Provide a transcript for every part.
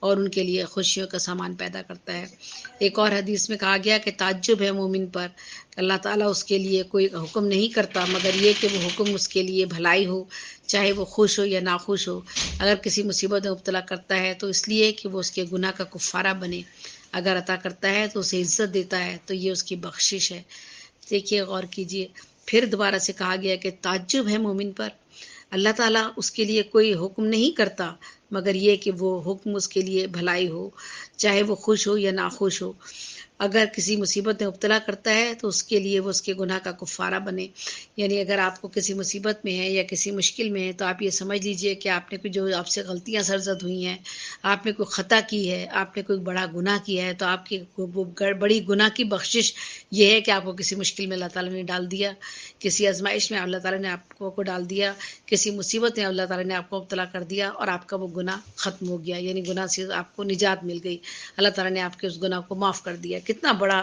اور ان کے لیے خوشیوں کا سامان پیدا کرتا ہے۔ ایک اور حدیث میں کہا گیا کہ تعجب ہے مومن پر، اللہ تعالیٰ اس کے لیے کوئی حکم نہیں کرتا مگر یہ کہ وہ حکم اس کے لیے بھلائی ہو، چاہے وہ خوش ہو یا ناخوش ہو۔ اگر کسی مصیبت میں مبتلا کرتا ہے تو اس لیے کہ وہ اس کے گناہ کا کفارہ بنے، اگر عطا کرتا ہے تو اسے عزت دیتا ہے تو یہ اس کی بخشش ہے۔ دیکھیے، غور کیجیے، پھر دوبارہ سے کہا گیا کہ تعجب ہے مومن پر، اللہ تعالیٰ اس کے لیے کوئی حکم نہیں کرتا مگر یہ کہ وہ حکم اس کے لیے بھلائی ہو، چاہے وہ خوش ہو یا ناخوش ہو۔ اگر کسی مصیبت میں مبتلا کرتا ہے تو اس کے لیے وہ اس کے گناہ کا کفارہ بنے، یعنی اگر آپ کو کسی مصیبت میں ہے یا کسی مشکل میں ہے تو آپ یہ سمجھ لیجئے کہ آپ نے کوئی جو آپ سے غلطیاں سرزد ہوئی ہیں، آپ نے کوئی خطا کی ہے، آپ نے کوئی بڑا گناہ کیا ہے، تو آپ کی وہ بڑی گناہ کی بخشش یہ ہے کہ آپ کو کسی مشکل میں اللہ تعالیٰ نے ڈال دیا، کسی آزمائش میں اللہ تعالیٰ نے آپ کو ڈال دیا، کسی مصیبت میں اللہ تعالیٰ نے آپ کو مبتلا کر دیا اور آپ کا وہ گناہ ختم ہو گیا، یعنی گناہ سے آپ کو نجات مل گئی، اللہ تعالیٰ نے آپ کے اس گناہ کو معاف کر دیا۔ کتنا بڑا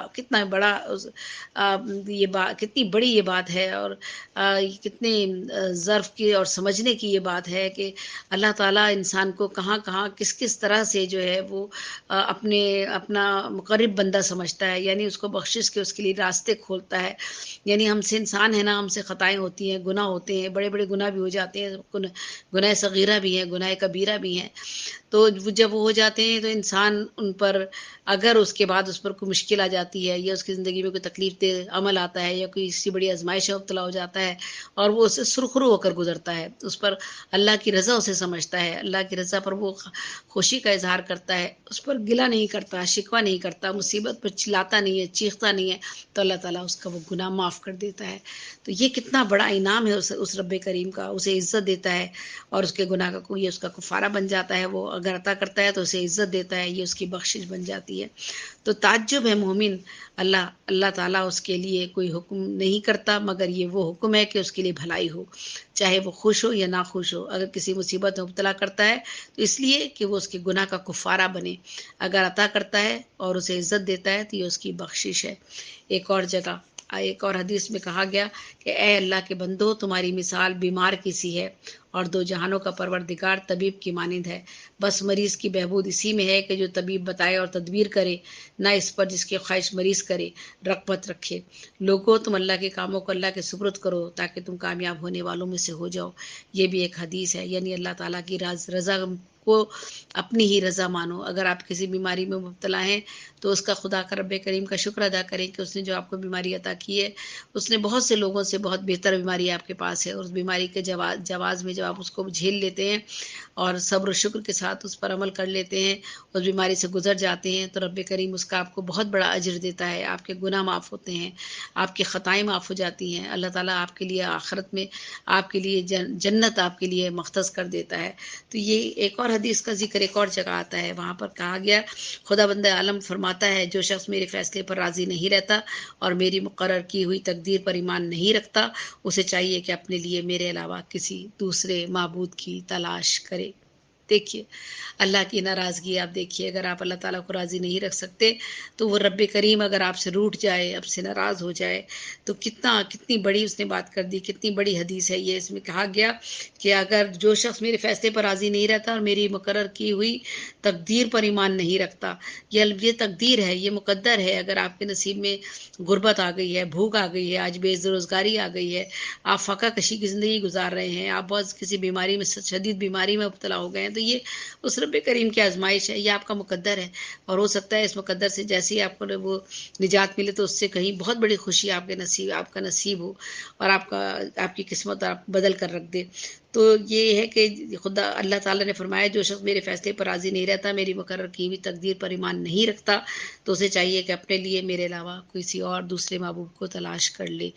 یہ بات، کتنی بڑی یہ بات ہے، اور کتنے ظرف کی اور سمجھنے کی یہ بات ہے کہ اللہ تعالیٰ انسان کو کہاں کہاں کس طرح سے جو ہے وہ اپنا مقرب بندہ سمجھتا ہے، یعنی اس کو بخشش کے اس کے لیے راستے کھولتا ہے۔ یعنی ہم سے انسان ہے نا، ہم سے خطائیں ہوتی ہیں، گناہ ہوتے ہیں، بڑے بڑے گناہ بھی ہو جاتے ہیں، گناہ صغیرہ بھی ہیں، گناہ کبیرہ بھی ہیں، تو جب وہ ہو جاتے ہیں تو انسان ان پر، اگر اس کے بعد اس پر کوئی مشکل آ جاتی ہے یا اس کی زندگی میں کوئی تکلیف دہ عمل آتا ہے یا کوئی اسی بڑی آزمائش میں مبتلا ہو جاتا ہے اور وہ اسے سرخرو ہو کر گزرتا ہے، اس پر اللہ کی رضا اسے سمجھتا ہے، اللہ کی رضا پر وہ خوشی کا اظہار کرتا ہے، اس پر گلہ نہیں کرتا، شکوہ نہیں کرتا، مصیبت پر چلاتا نہیں ہے، چیختا نہیں ہے، تو اللہ تعالیٰ اس کا وہ گناہ معاف کر دیتا ہے۔ تو یہ کتنا بڑا انعام ہے اس رب کریم کا، اسے عزت دیتا ہے اور اس کے گناہ کا کوئی اس کا کفارہ بن جاتا ہے، وہ اگر عطا کرتا ہے تو اسے عزت دیتا ہے، یہ اس کی بخشش بن جاتی ہے۔ تو تعجب ہے مومن، اللہ تعالیٰ اس کے لیے کوئی حکم نہیں کرتا مگر یہ وہ حکم ہے کہ اس کے لیے بھلائی ہو، چاہے وہ خوش ہو یا ناخوش ہو۔ اگر کسی مصیبت میں مبتلا کرتا ہے تو اس لیے کہ وہ اس کے گناہ کا کفارہ بنے، اگر عطا کرتا ہے اور اسے عزت دیتا ہے تو یہ اس کی بخشش ہے۔ ایک اور حدیث میں کہا گیا کہ اے اللہ کے بندو، تمہاری مثال بیمار کی سی ہے اور دو جہانوں کا پروردگار طبیب کی مانند ہے، بس مریض کی بہبود اسی میں ہے کہ جو طبیب بتائے اور تدبیر کرے، نہ اس پر جس کی خواہش مریض کرے رغبت رکھے۔ لوگوں، تم اللہ کے کاموں کو اللہ کے سپرد کرو تاکہ تم کامیاب ہونے والوں میں سے ہو جاؤ۔ یہ بھی ایک حدیث ہے، یعنی اللہ تعالیٰ کی رضا کو اپنی ہی رضا مانو۔ اگر آپ کسی بیماری میں مبتلا ہیں تو اس کا خدا کا رب کریم کا شکر ادا کریں کہ اس نے جو آپ کو بیماری عطا کی ہے، اس نے بہت سے لوگوں سے بہت بہتر بیماری آپ کے پاس ہے، اور اس بیماری کے جواز میں جب آپ اس کو جھیل لیتے ہیں اور صبر و شکر کے ساتھ اس پر عمل کر لیتے ہیں، اس بیماری سے گزر جاتے ہیں، تو رب کریم اس کا آپ کو بہت بڑا اجر دیتا ہے، آپ کے گناہ معاف ہوتے ہیں، آپ کی خطائیں معاف ہو جاتی ہیں، اللہ تعالیٰ آپ کے لیے آخرت میں آپ کے لیے جنت آپ کے لیے مختص کر دیتا ہے۔ تو یہ ایک اور حدیث کا ذکر ایک اور جگہ آتا ہے، وہاں پر کہا گیا، خدا بند عالم فرماتا ہے، جو شخص میرے فیصلے پر راضی نہیں رہتا اور میری مقرر کی ہوئی تقدیر پر ایمان نہیں رکھتا، اسے چاہیے کہ اپنے لیے میرے علاوہ کسی دوسرے معبود کی تلاش کرے۔ دیکھیے، اللہ کی ناراضگی آپ دیکھیے، اگر آپ اللہ تعالیٰ کو راضی نہیں رکھ سکتے تو وہ رب کریم اگر آپ سے روٹھ جائے، آپ سے ناراض ہو جائے تو کتنی بڑی اس نے بات کر دی، کتنی بڑی حدیث ہے یہ۔ اس میں کہا گیا کہ اگر جو شخص میرے فیصلے پر راضی نہیں رہتا اور میری مقرر کی ہوئی تقدیر پر ایمان نہیں رکھتا، یہ تقدیر ہے، یہ مقدر ہے، اگر آپ کے نصیب میں غربت آ گئی ہے، بھوک آ گئی ہے، آج بے روزگاری آ گئی ہے، آپ فقہ کشی کی زندگی گزار رہے ہیں، آپ بہت کسی بیماری میں، شدید بیماری میں مبتلا ہو گئے ہیں، تو یہ اس رب کریم کی آزمائش ہے، یہ آپ کا مقدر ہے، اور ہو سکتا ہے اس مقدر سے جیسے ہی آپ کو وہ نجات ملے تو اس سے کہیں بہت بڑی خوشی آپ کا نصیب ہو اور آپ کی قسمت آپ بدل کر رکھ دے۔ تو یہ ہے کہ خدا اللہ تعالیٰ نے فرمایا، جو شخص میرے فیصلے پر راضی نہیں رہتا، میری مقرر کی ہوئی تقدیر پر ایمان نہیں رکھتا، تو اسے چاہیے کہ اپنے لیے میرے علاوہ کسی اور دوسرے معبود کو تلاش کر لے،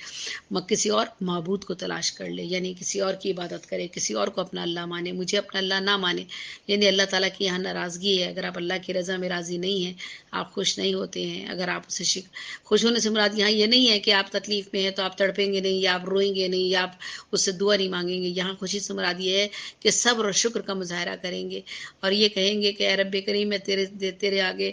کسی اور معبود کو تلاش کر لے، یعنی کسی اور کی عبادت کرے، کسی اور کو اپنا اللہ مانے، مجھے اپنا اللہ نہ مانے، یعنی اللہ تعالیٰ کی یہاں ناراضگی ہے۔ اگر آپ اللہ کی رضا میں راضی نہیں ہیں، آپ خوش نہیں ہوتے ہیں، اگر آپ اسے خوش ہونے سے مراد یہاں یہ نہیں ہے کہ آپ تکلیف میں ہیں تو آپ تڑپیں گے نہیں، یا آپ روئیں گے نہیں، یا آپ اس سے دعا نہیں مانگیں گے، یہاں خوشی سے مراد یہ ہے کہ صبر اور شکر کا مظاہرہ کریں گے اور یہ کہیں گے کہ اے رب کریم، میں تیرے آگے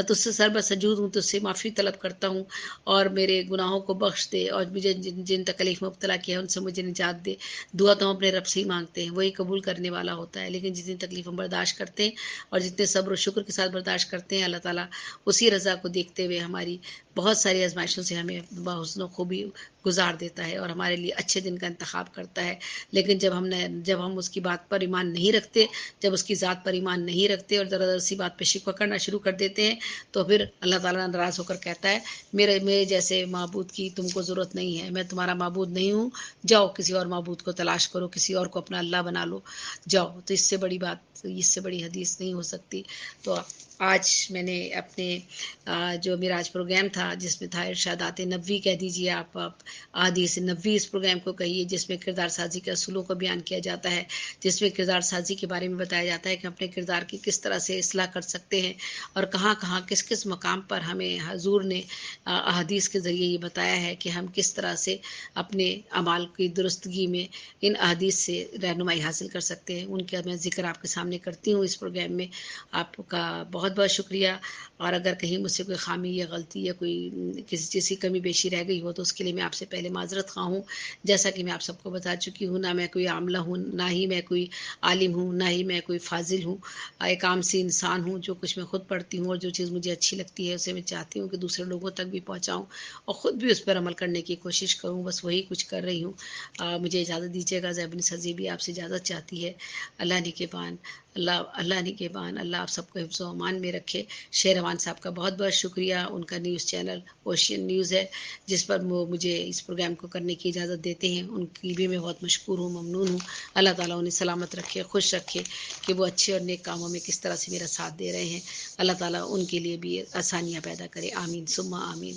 تجھ سے سر بسجود ہوں، تجھ سے معافی طلب کرتا ہوں اور میرے گناہوں کو بخش دے، اور مجھے جن جن تکلیف میں مبتلا کیا ہے ان سے مجھے نجات دے۔ دعا تو ہم اپنے رب سے ہی مانگتے ہیں، وہی قبول کرنے والا ہوتا ہے، لیکن جتنی تکلیف ہم برداشت کرتے ہیں اور جتنے صبر و شکر کے ساتھ برداشت کرتے ہیں، اللہ تعالیٰ اسی رضا کو دیکھتے ہوئے ہماری بہت ساری آزمائشوں سے ہمیں بحسن و خوبی گزار دیتا ہے اور ہمارے لیے اچھے دن کا انتخاب کرتا ہے۔ لیکن جب ہم اس کی بات پر ایمان نہیں رکھتے، جب اس کی ذات پر ایمان نہیں رکھتے اور ذرا ذرا سی بات پہ شکوہ کرنا شروع کر دیتے ہیں، تو پھر اللہ تعالیٰ ناراض ہو کر کہتا ہے میرے جیسے معبود کی تم کو ضرورت نہیں ہے، میں تمہارا معبود نہیں ہوں، جاؤ کسی اور معبود کو تلاش کرو، کسی اور کو اپنا اللہ بنا لو، جاؤ۔ تو اس سے بڑی بات، اس سے بڑی حدیث نہیں ہو سکتی۔ تو آج میں نے اپنے جو معراج پروگرام تھا جس میں تھا ارشادات نبوی، کہہ دیجیے آپ احادیث نبوی اس پروگرام کو کہیے، جس میں کردار سازی کے اصولوں کو بیان کیا جاتا ہے، جس میں کردار سازی کے بارے میں بتایا جاتا ہے کہ اپنے کردار کی کس طرح سے اصلاح کر سکتے ہیں، اور کہاں کہاں کس کس مقام پر ہمیں حضور نے احادیث کے ذریعے یہ بتایا ہے کہ ہم کس طرح سے اپنے اعمال کی درستگی میں ان احادیث سے رہنمائی حاصل کر سکتے ہیں، ان کا میں ذکر آپ کے سامنے کرتی ہوں اس پروگرام میں۔ آپ کا بہت بہت شکریہ، اور اگر کہیں مجھ سے کوئی خامی یا غلطی یا کوئی کسی چیز کی کمی بیشی رہ گئی ہو تو اس کے لیے میں آپ سے پہلے معذرت خواہ ہوں۔ جیسا کہ میں آپ سب کو بتا چکی ہوں، نہ میں کوئی عاملہ ہوں، نہ ہی میں کوئی عالم ہوں، نہ ہی میں کوئی فاضل ہوں، ایک عام سی انسان ہوں۔ جو کچھ میں خود پڑھتی ہوں اور جو چیز مجھے اچھی لگتی ہے اسے میں چاہتی ہوں کہ دوسرے لوگوں تک بھی پہنچاؤں اور خود بھی اس پر عمل کرنے کی کوشش کروں، بس وہی کچھ کر رہی ہوں۔ مجھے اجازت دیجیے گا، زیبنی سزی آپ سے اجازت چاہتی ہے۔ اللہ نگہبان، اللہ نگہبان، اللہ آپ سب کو حفظ و امان میں رکھے۔ شہروان صاحب کا بہت بہت شکریہ، ان کا نیوز چینل اوشین نیوز ہے جس پر وہ مجھے اس پروگرام کو کرنے کی اجازت دیتے ہیں، ان کی بھی میں بہت مشکور ہوں، ممنون ہوں۔ اللہ تعالیٰ انہیں سلامت رکھے، خوش رکھے کہ وہ اچھے اور نیک کاموں میں کس طرح سے میرا ساتھ دے رہے ہیں۔ اللہ تعالیٰ ان کے لیے بھی آسانیاں پیدا کرے، آمین ثم آمین۔